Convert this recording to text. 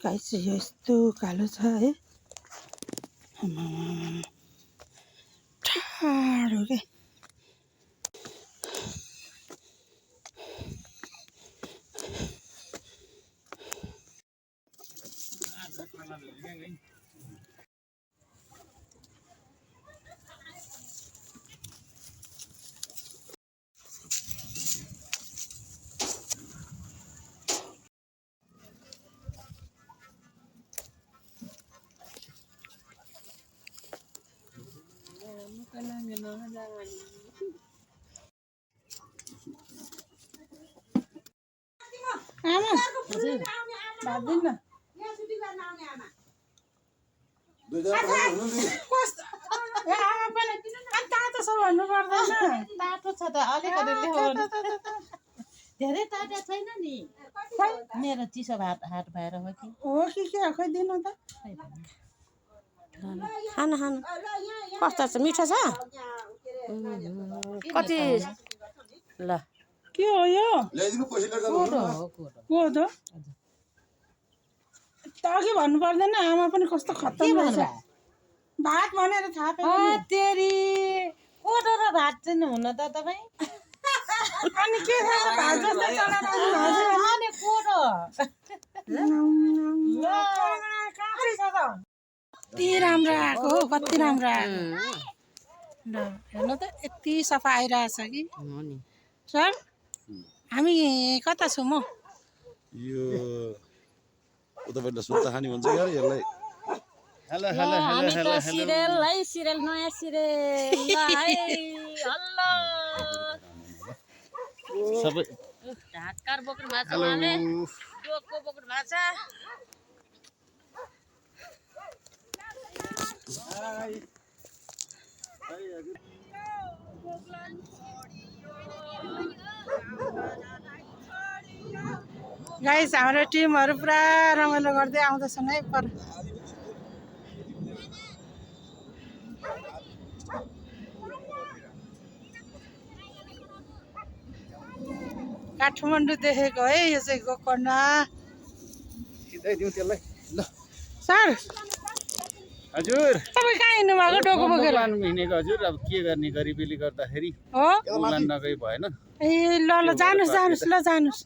guys यस्तो कालो छ है आमामामा ठाडो के आमा भाग्दिन न आमा पनि तातो छ भन्नु पर्दैन तातो छ त अलिकति ल्याउनु धेरै तातो छैन नि मेरो चिसो भात हात भएर हो कि के खोइ दिनु त खाना खाना कस्तो छ मिठो छ कति ल के हो यो कोदो हो कोदो त अघि भन्नु पर्दैन आमा पनि कस्तो खत्तम रहेछ भात भनेर थाहा पाएँ तेरी कोदो र भात चाहिँ हुन त तपाईँ अनि के थाहा भात जस्तै चलाएर अनि कोदो कति राम्रो आएको हो कति राम्रो आएको ल हेर्नु त यति सफा आइरहेछ कि सर हामी कता छौँ म यो उताबाट सुत्ता खानी भन्छ यार यसलाई हेलो हेलो हामी त सिरियल है सिरियल नयाँ सिरियल है हल्ला सबै ढाकार बोक्नु भएको छ उहाँले टोकको बोक्नु भएको छ गाइस हाम्रो टिमहरू पुरा रमाइलो गर्दै आउँदैछन् है पर काठमाडौँ देखेको है यो चाहिँ गोकर्ण दिउँ त्यसलाई ल सर हजुर तपाईँ कहाँ हिँड्नु भएको टोको बोकेर लानु हिँडेको हजुर अब के गर्ने गरिबीले गर्दाखेरि हो उलान नगई भएन ए ल ल जानुहोस् जानुहोस् ल जानुहोस्